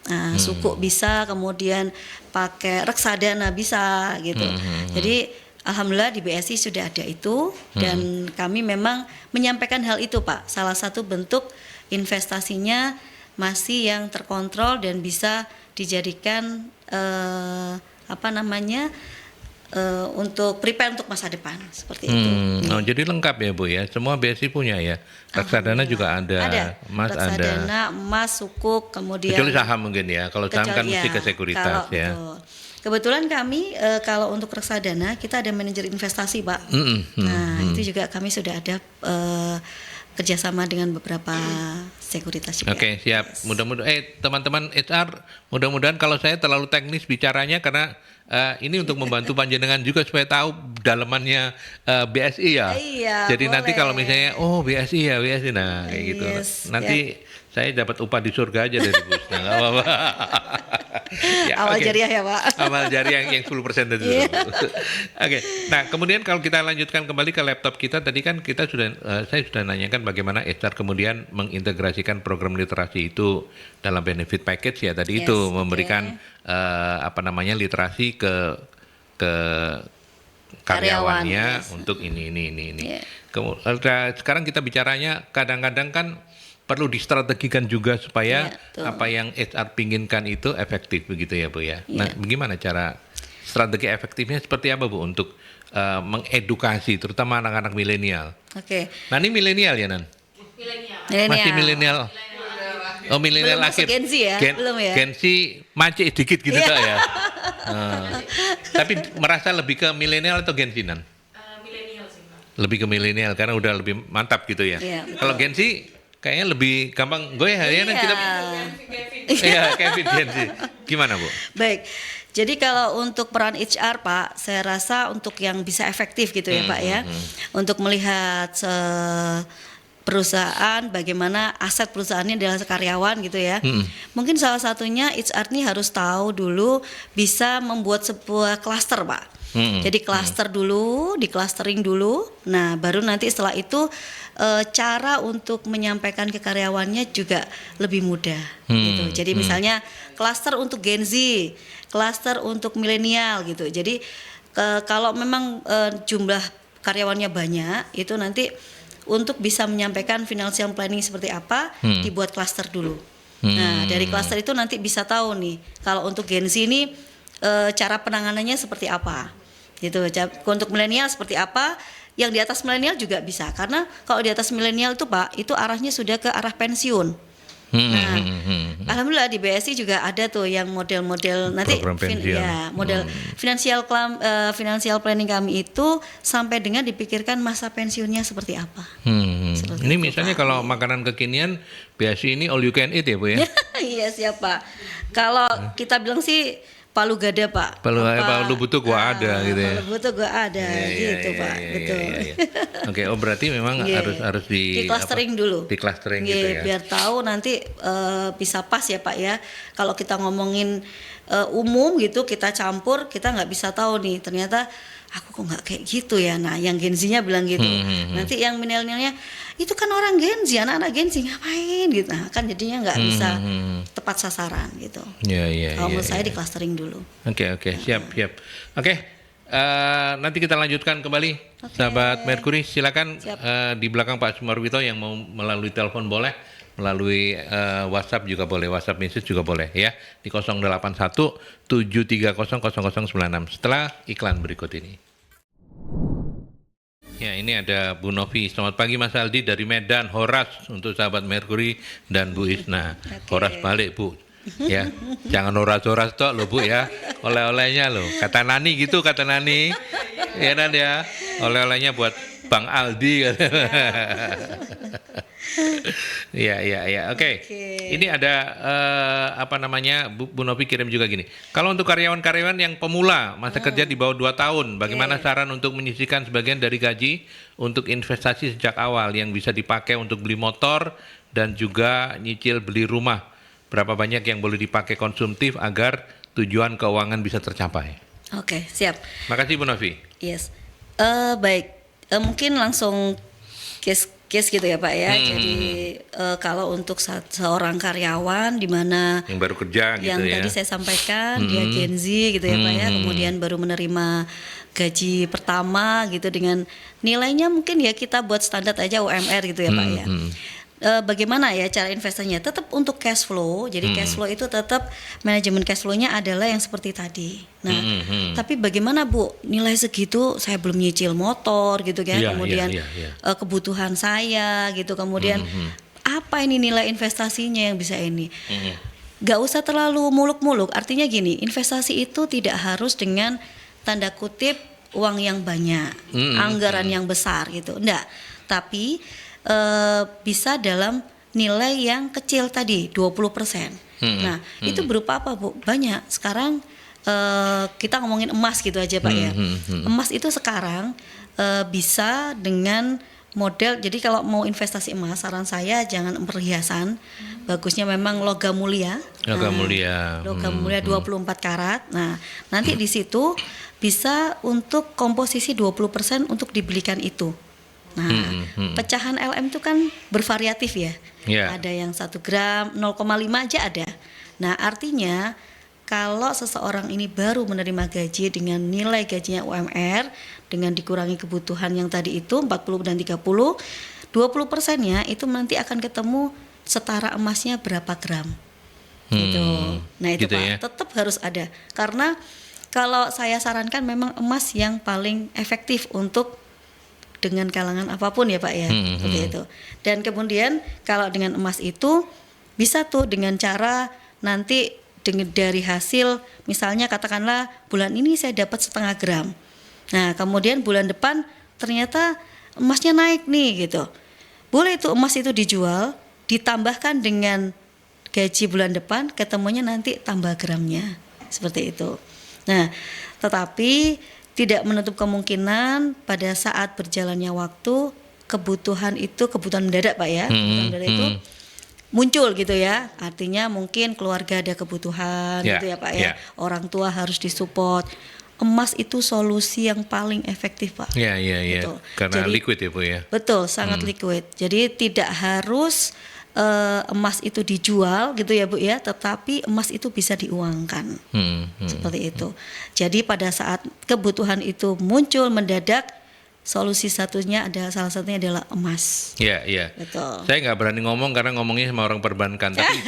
Nah, suku bisa, kemudian pakai reksadana bisa gitu. Jadi alhamdulillah di BSI sudah ada itu dan kami memang menyampaikan hal itu Pak. Salah satu bentuk investasinya masih yang terkontrol dan bisa dijadikan untuk prepare untuk masa depan seperti itu. Oh, jadi lengkap ya Bu ya. Semua BSI punya ya. Reksadana juga ada. Emas ada. Reksadana, emas, sukuk, kemudian Kecuali saham mungkin ya. Kalau saham kan mesti ke sekuritas kalau, ya. betul. Kebetulan kami kalau untuk reksadana kita ada manajer investasi Pak. Nah itu juga kami sudah ada kerjasama dengan beberapa sekuritas juga. Oke, siap. Mudah-mudahan teman-teman HR, mudah-mudahan kalau saya terlalu teknis bicaranya karena ini untuk membantu panjenengan juga supaya tahu dalemannya BSI ya. Iya, jadi nanti boleh. kalau misalnya BSI ya, BSI nah kayak gitu. Yes, Nanti saya dapat upah di surga aja dari Gus. Nah, enggak apa-apa. Ya, Awal oke. jariah ya Pak. Amal jari yang 10% tadi. Iya. Oke. Nah, kemudian kalau kita lanjutkan kembali ke laptop kita, tadi kan kita sudah saya sudah nanyakan bagaimana HR kemudian mengintegrasikan program literasi itu dalam benefit package ya tadi Yes, itu oke. memberikan literasi ke karyawannya Karyawan, yes. untuk ini. Yeah. Sekarang kita bicaranya kadang-kadang kan perlu distrategikan juga supaya Iya, betul. apa yang HR pinginkan itu efektif begitu ya Bu ya. Nah, Iya. bagaimana cara strategi efektifnya seperti apa Bu untuk mengedukasi terutama anak-anak milenial. Oke. Nah, ini milenial ya Nan? Masih milenial. Oh, milenial Belum masuk akhir. Gen Z ya? Belum ya? Gen Z macet dikit gitu Iya. tak ya. Tapi merasa lebih ke milenial atau Gen Z Nan? Milenial sih Pak. Lebih ke milenial karena udah lebih mantap gitu ya. Iya, betul. Kalau Gen Z kayaknya lebih gampang gue harian Iya. kita. Iya, Kevin Gen Z. Gimana Bu? Baik. Jadi kalau untuk peran HR Pak, saya rasa untuk yang bisa efektif gitu ya Pak ya, untuk melihat perusahaan bagaimana aset perusahaannya adalah karyawan gitu ya. Mungkin salah satunya HR ini harus tahu dulu bisa membuat sebuah klaster Pak. Jadi klaster dulu, di clustering dulu. Nah, baru nanti setelah itu cara untuk menyampaikan ke karyawannya juga lebih mudah gitu. Jadi misalnya klaster untuk Gen Z, klaster untuk milenial gitu. Jadi kalau memang jumlah karyawannya banyak, itu nanti untuk bisa menyampaikan financial planning seperti apa, dibuat klaster dulu. Nah, dari klaster itu nanti bisa tahu nih kalau untuk Gen Z ini cara penanganannya seperti apa. Gitu. Untuk milenial seperti apa, yang di atas milenial juga bisa, karena kalau di atas milenial itu Pak, itu arahnya sudah ke arah pensiun. Nah, alhamdulillah di BSI juga ada tuh yang model-model nanti Program pensiun. model financial planning kami itu sampai dengan dipikirkan masa pensiunnya seperti apa. Seperti Ini itu, misalnya Pak. kalau makanan kekinian BSI ini all you can eat ya Bu ya? Iya siap Pak. Kalau kita bilang sih palu gada Pak. Palu butuh gua ada gitu ya. Palu butuh gua ada gitu Pak. Betul. Oke, oh berarti memang Iya. harus di clustering dulu. Di clustering Iya, gitu ya. biar tahu nanti bisa pas ya Pak ya. Kalau kita ngomongin umum gitu, kita campur, kita nggak bisa tahu nih ternyata aku kok nggak kayak gitu ya. Nah, yang Gen Z-nya bilang gitu. Nanti yang milenialnya itu kan orang Gen Z, anak-anak Gen Z ngapain gitu. Nah, kan jadinya nggak bisa tepat sasaran gitu. Iya. Kalau menurut saya di clustering dulu. Oke, siap. Oke, nanti kita lanjutkan kembali, sahabat Mercury. Silakan di belakang Pak Sumarwito yang mau melalui telepon boleh, melalui WhatsApp juga boleh, WhatsApp message juga boleh ya di 081 730 0096 setelah iklan berikut ini. Ya, ini ada Bu Novi. Selamat pagi Mas Aldi dari Medan, Horas untuk sahabat Mercury dan Bu Isna. Horas balik Bu. Ya, jangan horas-horas tok loh Bu ya. Oleh-olehnya loh. Kata Nani gitu, kata Nani. Ya Nan ya. Oleh-olehnya buat Bang Aldi. Iya. Oke. Ini ada Bu Novi kirim juga gini. Kalau untuk karyawan-karyawan yang pemula masa kerja di bawah 2 tahun, bagaimana saran untuk menyisihkan sebagian dari gaji untuk investasi sejak awal yang bisa dipakai untuk beli motor dan juga nyicil beli rumah? Berapa banyak yang boleh dipakai konsumtif agar tujuan keuangan bisa tercapai? Oke, siap. Makasih Bu Novi. Yes. Baik. Mungkin langsung case gitu ya Pak ya. Jadi kalau untuk seorang karyawan di mana yang baru kerja gitu yang ya. tadi saya sampaikan dia Gen Z gitu ya Pak ya, kemudian baru menerima gaji pertama gitu dengan nilainya mungkin ya kita buat standar aja UMR gitu ya Pak ya. Bagaimana ya cara investasinya? Tetap untuk cash flow. Jadi cash flow itu tetap manajemen cash flow-nya adalah yang seperti tadi. Nah, tapi bagaimana Bu? Nilai segitu saya belum nyicil motor gitu kan. Iya, Kemudian iya. kebutuhan saya gitu. Kemudian apa ini nilai investasinya yang bisa ini? Gak usah terlalu muluk-muluk. Artinya gini, investasi itu tidak harus dengan tanda kutip uang yang banyak, anggaran yang besar gitu. Enggak. Tapi bisa dalam nilai yang kecil tadi 20%. Nah, itu berupa apa Bu? Banyak. Sekarang kita ngomongin emas gitu aja Pak ya. Emas itu sekarang bisa dengan model, jadi kalau mau investasi emas, saran saya jangan perhiasan. Bagusnya memang logam mulia. Logam mulia. Logam mulia 24 karat. Nah, nanti di situ bisa untuk komposisi 20% untuk dibelikan itu. Nah, pecahan LM itu kan bervariatif ya. Yeah. Ada yang 1 gram, 0,5 aja ada. Nah, artinya kalau seseorang ini baru menerima gaji dengan nilai gajinya UMR dengan dikurangi kebutuhan yang tadi itu 40 dan 30, 20%-nya itu nanti akan ketemu setara emasnya berapa gram. Gitu. Nah, itu gitu Pak, ya. tetap harus ada. Karena kalau saya sarankan memang emas yang paling efektif untuk dengan kalangan apapun ya Pak ya, seperti itu. Dan kemudian kalau dengan emas itu bisa tuh dengan cara nanti dari hasil misalnya katakanlah bulan ini saya dapat 0,5 gram. Nah kemudian bulan depan ternyata emasnya naik nih gitu. Boleh itu emas itu dijual, ditambahkan dengan gaji bulan depan, ketemunya nanti tambah gramnya seperti itu. Nah tetapi tidak menutup kemungkinan pada saat berjalannya waktu kebutuhan mendadak Pak ya, kebutuhan mendadak itu muncul gitu ya. Artinya mungkin keluarga ada kebutuhan gitu ya Pak ya. Orang tua harus disupport. Emas itu solusi yang paling efektif Pak. Iya. Gitu. Karena Jadi, liquid ya Bu ya. Betul, sangat liquid. Jadi tidak harus emas itu dijual gitu ya Bu ya, tetapi emas itu bisa diuangkan seperti itu. Jadi pada saat kebutuhan itu muncul mendadak, solusi salah satunya adalah emas. Iya. Betul. Saya nggak berani ngomong karena ngomongnya sama orang perbankan, tapi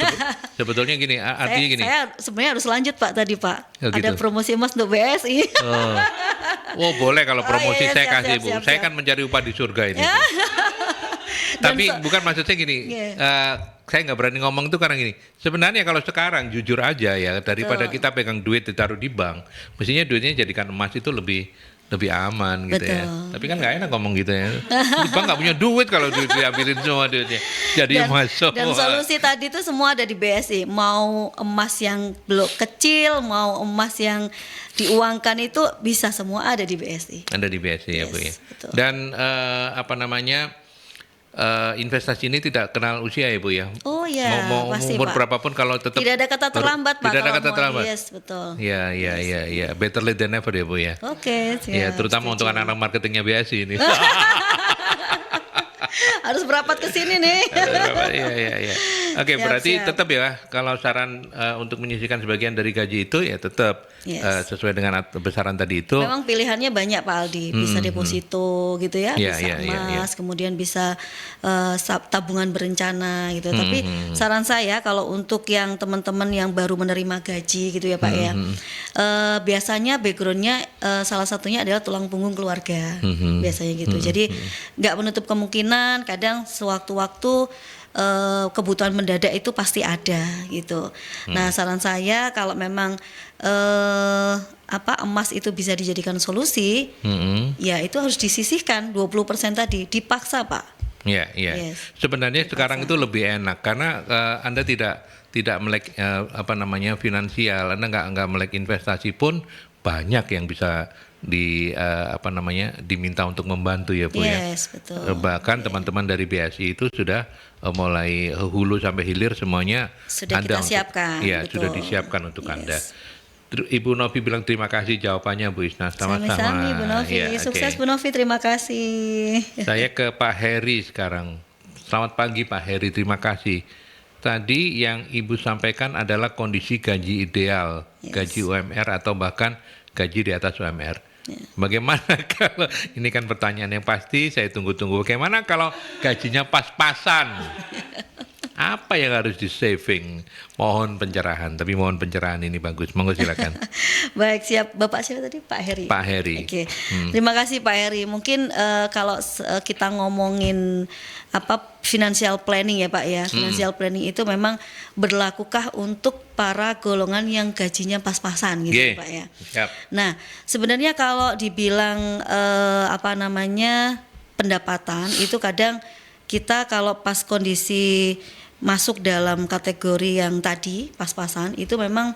sebetulnya gini, artinya gini. Saya sebenarnya harus lanjut Pak tadi Pak. Oh, gitu. Ada promosi emas untuk BSI. Oh. Oh boleh kalau promosi iya, saya siap, kasih siap, Bu. siap, Saya siap. kan mencari upah di surga ini. Bu. Dan Tapi bukan maksudnya gini. Iya. Saya nggak berani ngomong itu karena gini. Sebenarnya kalau sekarang jujur aja ya daripada Betul. kita pegang duit ditaruh di bank, mestinya duitnya jadikan emas itu lebih aman gitu ya. Betul. Tapi kan nggak enak ngomong gitu ya. Di bank nggak punya duit kalau duit diambilin semua duitnya. Jadi emas semua. Dan solusi tadi itu semua ada di BSI. Mau emas yang blok kecil, mau emas yang diuangkan itu bisa semua ada di BSI. Ada di BSI ya Bu ya. Yes, betul. Dan apa namanya investasi ini tidak kenal usia ya Bu ya. Oh ya, mau pasti umur Pak. berapapun kalau tetap Tidak ada kata terlambat Pak. Tidak ada kalau kata mau- terlambat. Yes, betul. Ya. Better late than never ya Bu ya. Oke, siap. Ya, terutama untuk setuju. anak-anak marketingnya BSI ini. Harus berapat ke sini nih. Iya. Oke, Siap, berarti siap. tetap ya kalau saran untuk menyisihkan sebagian dari gaji itu ya tetap Yes. sesuai dengan besaran tadi itu. Memang pilihannya banyak Pak Aldi, bisa deposito gitu ya, Iya, bisa iya, emas, kemudian bisa tabungan berencana gitu. Tapi saran saya kalau untuk yang teman-teman yang baru menerima gaji gitu ya Pak ya, biasanya backgroundnya salah satunya adalah tulang punggung keluarga, biasanya gitu. Jadi nggak menutup kemungkinan, kadang sewaktu-waktu kebutuhan mendadak itu pasti ada gitu. Nah saran saya kalau memang emas itu bisa dijadikan solusi, ya itu harus disisihkan 20% tadi, dipaksa Pak. Iya. Yes. Sebenarnya sekarang itu lebih enak karena Anda tidak melek finansial, Anda nggak melek investasi pun banyak yang bisa diminta untuk membantu ya Bu ya. Yes, betul. Bahkan teman-teman dari BSI itu sudah mulai hulu sampai hilir semuanya Sudah ada kita siapkan, Iya, betul. sudah disiapkan untuk Yes. Anda. Ibu Novi bilang terima kasih jawabannya Bu Isna. Sama-sama. Sami-sami Bu Novi, Iya, sukses oke. Bu Novi, terima kasih. Saya ke Pak Heri sekarang. Selamat pagi Pak Heri, terima kasih. Tadi yang Ibu sampaikan adalah kondisi gaji ideal, Yes. gaji UMR atau bahkan gaji di atas UMR. Bagaimana kalau, ini kan pertanyaan yang pasti saya tunggu-tunggu, bagaimana kalau gajinya pas-pasan? Apa yang harus di saving? Mohon pencerahan, tapi mohon pencerahan ini bagus. Monggo silakan. Baik, siap. Bapak siapa tadi? Pak Heri. Pak Heri. Oke. Terima kasih Pak Heri. Mungkin kalau kita ngomongin financial planning ya Pak ya. Financial planning itu memang berlakukah untuk para golongan yang gajinya pas-pasan gitu Oke. Pak ya. Siap. Nah, sebenarnya kalau dibilang pendapatan itu kadang kita kalau pas kondisi masuk dalam kategori yang tadi pas-pasan itu memang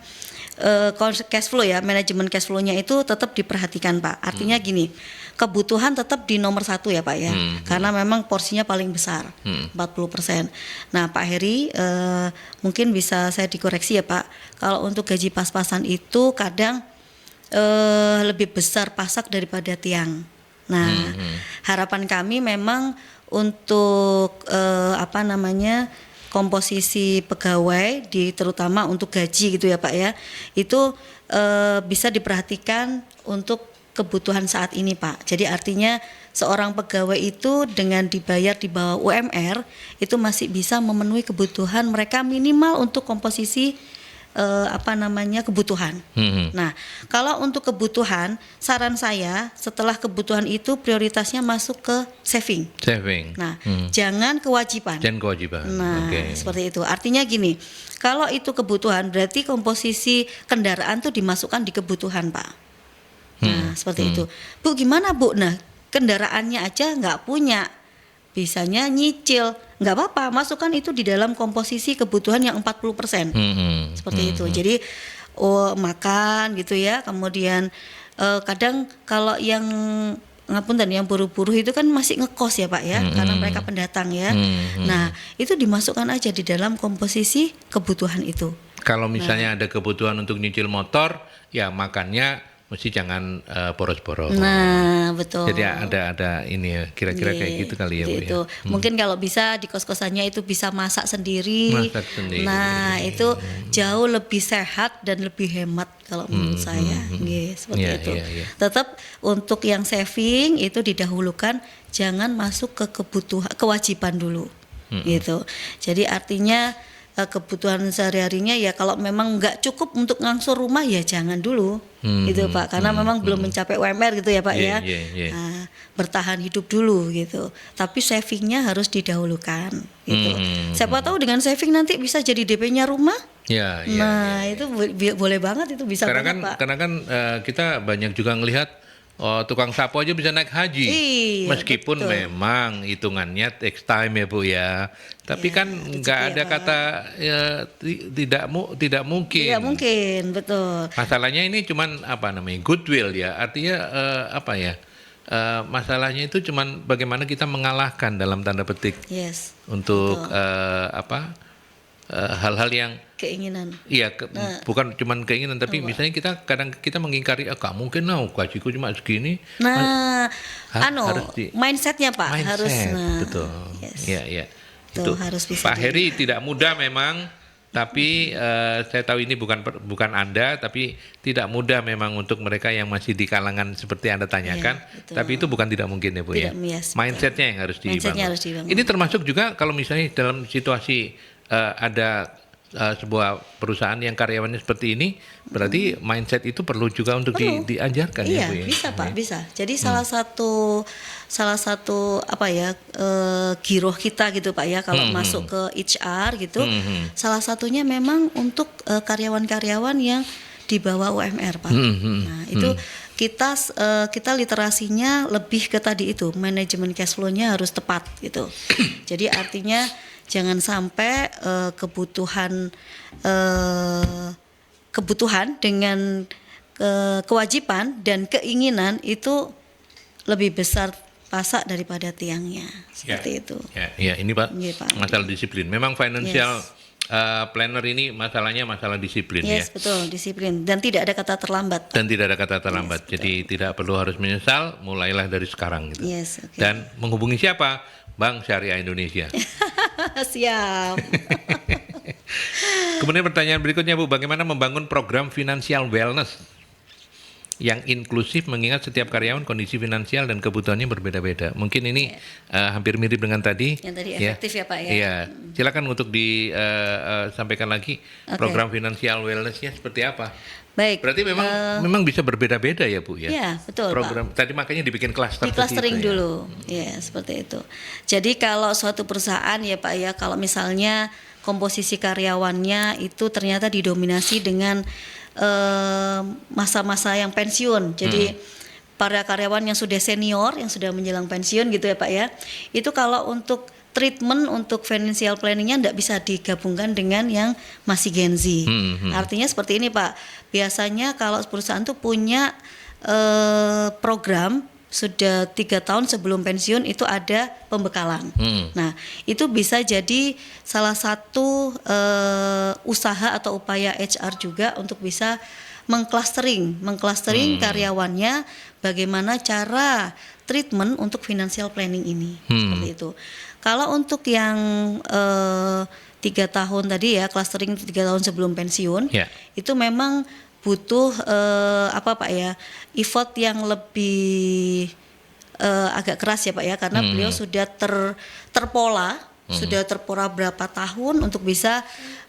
cash flow ya, manajemen cash flow-nya itu tetap diperhatikan Pak. Artinya gini, kebutuhan tetap di nomor 1 ya Pak ya, karena memang porsinya paling besar 40%. Nah Pak Heri mungkin bisa saya dikoreksi ya Pak, kalau untuk gaji pas-pasan itu kadang lebih besar pasak daripada tiang. Nah harapan kami memang untuk komposisi pegawai terutama untuk gaji gitu ya Pak ya, itu bisa diperhatikan untuk kebutuhan saat ini Pak. Jadi artinya seorang pegawai itu dengan dibayar di bawah UMR itu masih bisa memenuhi kebutuhan mereka minimal untuk komposisi kebutuhan. Nah, kalau untuk kebutuhan, saran saya setelah kebutuhan itu prioritasnya masuk ke saving. Saving. Nah, jangan kewajiban. Dan kewajiban. Nah, Oke. seperti itu. Artinya gini, kalau itu kebutuhan berarti komposisi kendaraan tuh dimasukkan di kebutuhan, Pak. Nah, seperti itu. Bu, gimana Bu? Nah, kendaraannya aja nggak punya, bisanya nyicil, nggak apa-apa, masukkan itu di dalam komposisi kebutuhan yang 40%. Seperti itu. Jadi makan gitu ya, kemudian kadang kalau yang ngapunten yang buru-buru itu kan masih ngekos ya Pak ya, karena mereka pendatang ya. Nah, itu dimasukkan aja di dalam komposisi kebutuhan itu. Kalau misalnya ada kebutuhan untuk nyicil motor, ya makannya mesti jangan boros-boros. Nah, betul. Jadi ada ini ya, kira-kira kayak gitu kali ya Bu Gitu. ya. Mungkin kalau bisa di kos-kosannya itu bisa masak sendiri. Masak sendiri. Nah, itu jauh lebih sehat dan lebih hemat kalau menurut saya. Seperti Iya, itu. iya, iya. Tetap untuk yang saving itu didahulukan, jangan masuk ke kewajiban dulu. Gitu. Jadi artinya kebutuhan sehari-harinya ya kalau memang nggak cukup untuk ngangsur rumah ya jangan dulu gitu Pak, karena memang belum mencapai UMR gitu ya Pak ya. Nah, bertahan hidup dulu gitu, tapi savingnya harus didahulukan gitu. Siapa tahu dengan saving nanti bisa jadi DP-nya rumah. Nah itu boleh banget, itu bisa banget Pak. Karena kan kita banyak juga ngelihat tukang sapu aja bisa naik haji, Iya, meskipun betul. memang hitungannya takes time ya Bu ya. Tapi kan nggak ada kata tidak mungkin. Tidak mungkin, betul. Masalahnya ini cuman goodwill ya. Artinya masalahnya itu cuman bagaimana kita mengalahkan dalam tanda petik Yes. untuk hal-hal yang Keinginan. iya, bukan cuman keinginan, tapi misalnya kita mengingkari, gak mungkin gajiku cuma segini. Nah, harus mindsetnya Pak harus. Betul. Yes. Iya. Itu harus bisa. Pak Heri tidak mudah memang, tapi saya tahu ini bukan Anda, tapi tidak mudah memang untuk mereka yang masih di kalangan seperti Anda tanyakan. Tapi itu bukan tidak mungkin ya Bu ya. Yes, Mindsetnya yang harus dibangun. Ini termasuk juga kalau misalnya dalam situasi ada sebuah perusahaan yang karyawannya seperti ini, berarti mindset itu perlu juga untuk diajarkan ya Bu ya. Bisa Pak, bisa. Jadi salah satu giroh kita gitu Pak ya, kalau masuk ke HR gitu, salah satunya memang untuk karyawan-karyawan yang di bawah UMR Pak. Nah itu kita literasinya lebih ke tadi itu, manajemen cash flow-nya harus tepat gitu. Jadi artinya jangan sampai kebutuhan dengan kewajiban dan keinginan itu lebih besar pasak daripada tiangnya, seperti itu. Ya, ini Pak, Pak. masalah disiplin. Memang financial planner ini masalah disiplin ya. Yes, betul, disiplin, dan tidak ada kata terlambat. Yes, jadi tidak perlu harus menyesal, mulailah dari sekarang gitu. Yes, okay. Dan menghubungi siapa? Bank Syariah Indonesia. Siap. Kemudian pertanyaan berikutnya Bu, bagaimana membangun program financial wellness yang inklusif mengingat setiap karyawan kondisi finansial dan kebutuhannya berbeda-beda. Mungkin ini hampir mirip dengan tadi. Yang tadi efektif ya Pak ya. Iya, silakan untuk disampaikan lagi program financial wellness-nya seperti apa. Baik. Berarti memang bisa berbeda-beda ya Bu ya. Iya, betul program, Pak. Tadi makanya dibikin klaster. Di clustering dulu. Ya, seperti itu. Jadi kalau suatu perusahaan ya Pak ya, kalau misalnya komposisi karyawannya itu ternyata didominasi dengan masa-masa yang pensiun. Jadi para karyawan yang sudah senior, yang sudah menjelang pensiun gitu ya Pak ya. Itu kalau untuk treatment untuk financial planning-nya tidak bisa digabungkan dengan yang masih Gen Z. Artinya seperti ini Pak, biasanya kalau perusahaan tuh punya program sudah 3 tahun sebelum pensiun itu ada pembekalan. Nah itu bisa jadi salah satu usaha atau upaya HR juga untuk bisa mengclustering karyawannya, bagaimana cara treatment untuk financial planning ini, seperti itu. Kalau untuk yang 3 tahun tadi ya, clustering 3 tahun sebelum pensiun, itu memang butuh Pak ya, effort yang lebih agak keras ya Pak ya, karena beliau sudah terpola, sudah terpola berapa tahun untuk bisa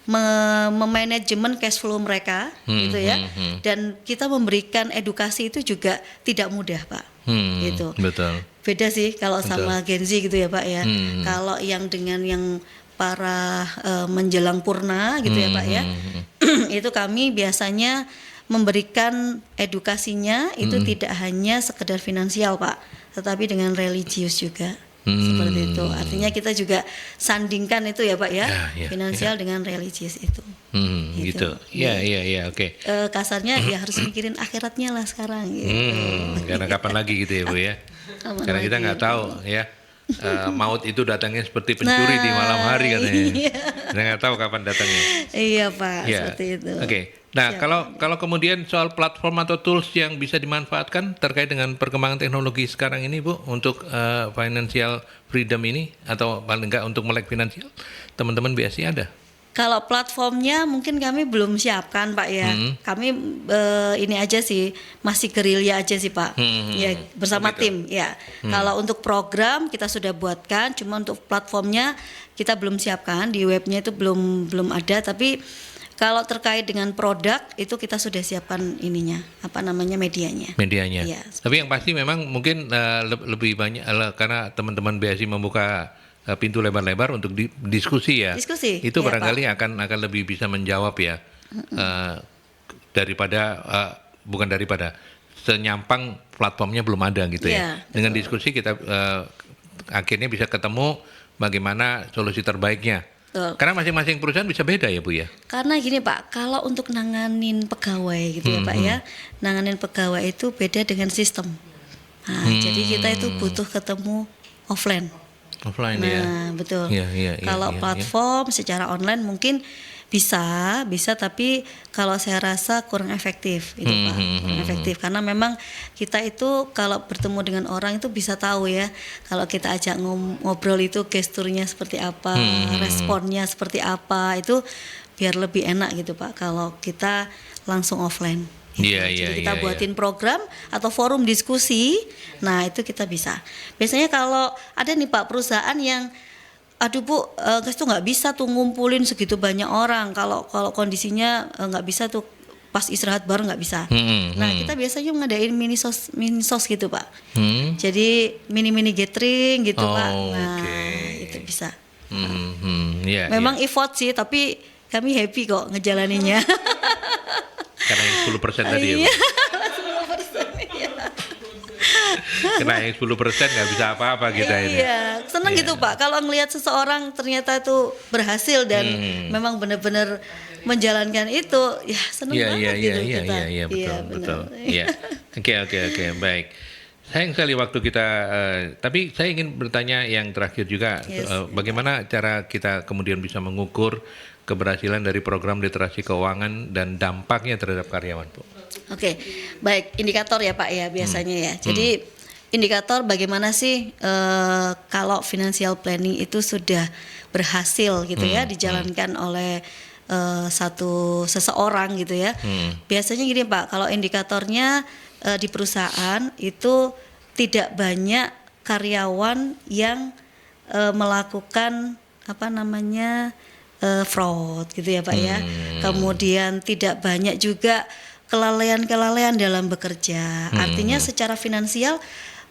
memanajemen cash flow mereka, gitu ya. Dan kita memberikan edukasi itu juga tidak mudah Pak, gitu. Betul. Beda sih kalau sama Gen Z gitu ya Pak ya. Kalau yang dengan yang para menjelang purna gitu ya Pak ya, itu kami biasanya memberikan edukasinya itu tidak hanya sekedar finansial Pak, tetapi dengan religius juga. Seperti itu. Artinya kita juga sandingkan itu ya Pak ya, finansial dengan religius itu. Gitu. Iya, oke. Kasarnya ya harus mikirin akhiratnya lah sekarang. Gitu. Karena kapan lagi gitu ya Bu ya. Karena kita nggak tahu ya. Maut itu datangnya seperti pencuri di malam hari katanya. Kita nggak tahu kapan datangnya. Iya Pak, seperti itu. Oke. Nah, kalau kemudian soal platform atau tools yang bisa dimanfaatkan terkait dengan perkembangan teknologi sekarang ini Bu, untuk financial freedom ini, atau paling enggak untuk melek finansial, teman-teman BSI ada? Kalau platformnya mungkin kami belum siapkan Pak ya. Kami ini aja sih, masih gerilya aja sih Pak. Ya bersama Gitu. tim ya. Kalau untuk program kita sudah buatkan, cuma untuk platformnya kita belum siapkan, di webnya itu belum ada. Tapi kalau terkait dengan produk itu kita sudah siapkan ininya, medianya. Medianya. Iya. Tapi yang pasti memang mungkin lebih banyak karena teman-teman BSI membuka pintu lebar-lebar untuk diskusi ya. Diskusi, Itu iya, barangkali akan lebih bisa menjawab ya daripada senyampang platformnya belum ada gitu ya. Iya, Dengan diskusi kita akhirnya bisa ketemu bagaimana solusi terbaiknya. Betul. Karena masing-masing perusahaan bisa beda ya Bu ya. Karena gini Pak, kalau untuk nanganin pegawai gitu ya Pak ya, nanganin pegawai itu beda dengan sistem. Nah, jadi kita itu butuh ketemu offline. Offline Nah, ya. betul. Iya, Kalau platform secara online mungkin bisa, tapi kalau saya rasa kurang efektif itu Pak, kurang efektif karena memang kita itu kalau bertemu dengan orang itu bisa tahu ya, kalau kita ajak ngobrol itu gesturnya seperti apa, responnya seperti apa, itu biar lebih enak gitu Pak kalau kita langsung offline. Iya, Jadi iya, kita buatin program atau forum diskusi, nah itu kita bisa. Biasanya kalau ada nih Pak perusahaan yang aduh Bu, guys tuh nggak bisa tuh ngumpulin segitu banyak orang. Kalau kondisinya nggak bisa tuh pas istirahat bareng nggak bisa. Nah kita biasanya ngadain mini sos gitu Pak. Jadi mini gathering gitu Pak. Nah itu bisa. Iya, Memang effort sih, tapi kami happy kok ngejalaninnya. Karena yang 10% tadi ya Bu. Iya. Kena yang 10% nggak bisa apa-apa kita ini. Iya, seneng gitu Pak. Kalau ngelihat seseorang ternyata itu berhasil dan memang benar-benar menjalankan itu, ya seneng banget gitu kita. Iya, betul. benar. Iya. Oke, baik. Sayang sekali waktu kita, tapi saya ingin bertanya yang terakhir juga, bagaimana cara kita kemudian bisa mengukur keberhasilan dari program literasi keuangan dan dampaknya terhadap karyawan, Bu? Oke, baik, indikator ya Pak ya biasanya ya. Jadi indikator bagaimana sih kalau financial planning itu sudah berhasil gitu ya dijalankan oleh seseorang gitu ya. Biasanya gini Pak, kalau indikatornya di perusahaan itu tidak banyak karyawan yang melakukan fraud gitu ya Pak ya. Kemudian tidak banyak juga kelalaian dalam bekerja. Artinya secara finansial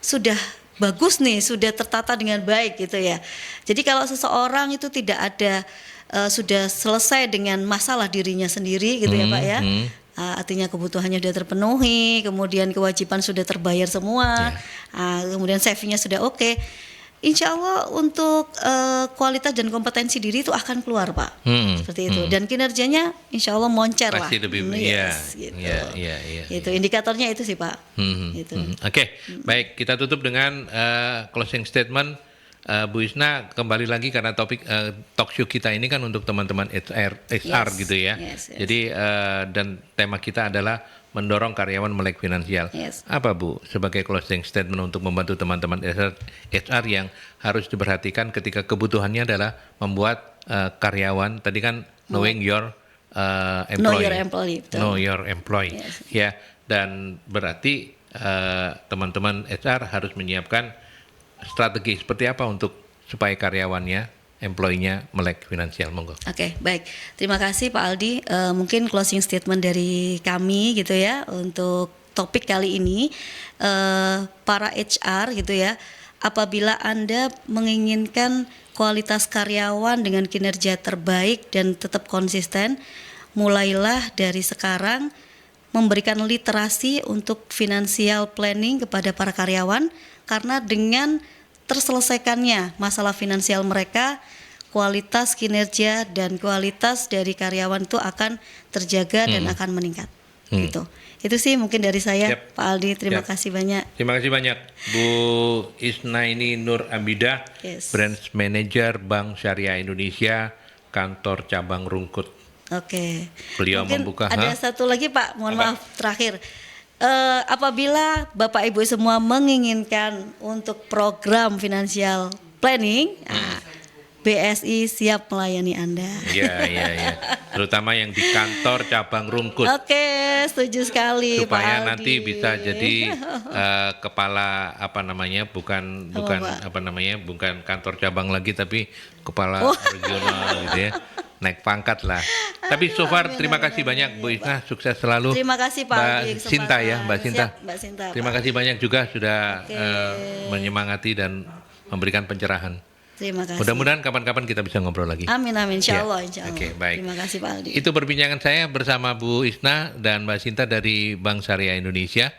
sudah bagus nih, sudah tertata dengan baik gitu ya. Jadi kalau seseorang itu tidak ada sudah selesai dengan masalah dirinya sendiri gitu ya Pak ya. Artinya kebutuhannya sudah terpenuhi, kemudian kewajiban sudah terbayar semua, kemudian savingnya sudah oke. Insya Allah untuk kualitas dan kompetensi diri itu akan keluar Pak, seperti itu. Dan kinerjanya Insya Allah moncer lah. Pasti lebih, gitu. Iya. Itu indikatornya itu sih Pak. Gitu. Oke, baik, kita tutup dengan closing statement. Bu Isna, kembali lagi karena topik talk show kita ini kan untuk teman-teman HR gitu ya. Yes. Jadi dan tema kita adalah mendorong karyawan melek finansial. Yes. Apa Bu sebagai closing statement untuk membantu teman-teman HR yang harus diperhatikan ketika kebutuhannya adalah membuat karyawan tadi kan knowing your employee. Know your employee. Yes. Ya, dan berarti teman-teman HR harus menyiapkan strategi seperti apa untuk supaya karyawannya, employee-nya melek finansial, monggo. Oke, baik. Terima kasih Pak Aldi. Mungkin closing statement dari kami gitu ya untuk topik kali ini, para HR gitu ya. Apabila Anda menginginkan kualitas karyawan dengan kinerja terbaik dan tetap konsisten, mulailah dari sekarang memberikan literasi untuk financial planning kepada para karyawan, karena dengan terselesaikannya masalah finansial mereka, kualitas kinerja dan kualitas dari karyawan itu akan terjaga dan akan meningkat. Gitu. Itu sih mungkin dari saya. Siap. Pak Aldi, terima Siap. kasih banyak. Terima kasih banyak Bu Isnaini Nur Abidah, Yes. Branch Manager Bank Syariah Indonesia, kantor cabang Rungkut. Oke. Beliau Mungkin membuka. ada satu lagi Pak, mohon Apa? maaf terakhir. Apabila Bapak Ibu semua menginginkan untuk program financial planning, BSI siap melayani Anda. Iya. Terutama yang di kantor cabang Rungkut. Oke, setuju sekali Pak Supaya Aldi. nanti bisa jadi kepala bukan bukan kantor cabang lagi, tapi kepala regional gitu ya. Naik pangkat lah. Tapi so far terima kasih banyak Bu Isna, sukses selalu. Terima kasih Pak Mbak Aldi. Sinta ya, Mbak Sinta. Siap, Mbak Sinta. Terima Pak. kasih banyak juga sudah Oke. menyemangati dan memberikan pencerahan. Terima kasih. Mudah-mudahan kapan-kapan kita bisa ngobrol lagi. Amin Ya. insya Allah, insya Allah. Oke, baik. Terima kasih Pak Aldi. Itu perbincangan saya bersama Bu Isna dan Mbak Sinta dari Bank Syariah Indonesia,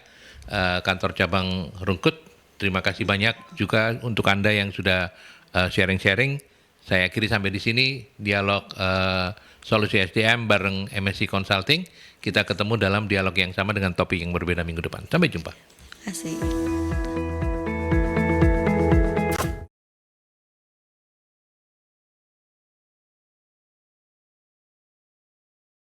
kantor cabang Rungkut. Terima kasih banyak juga untuk Anda yang sudah sharing-sharing. Saya akhiri sampai di sini dialog Solusi SDM bareng MSI Consulting. Kita ketemu dalam dialog yang sama dengan topik yang berbeda minggu depan. Sampai jumpa. Terima kasih.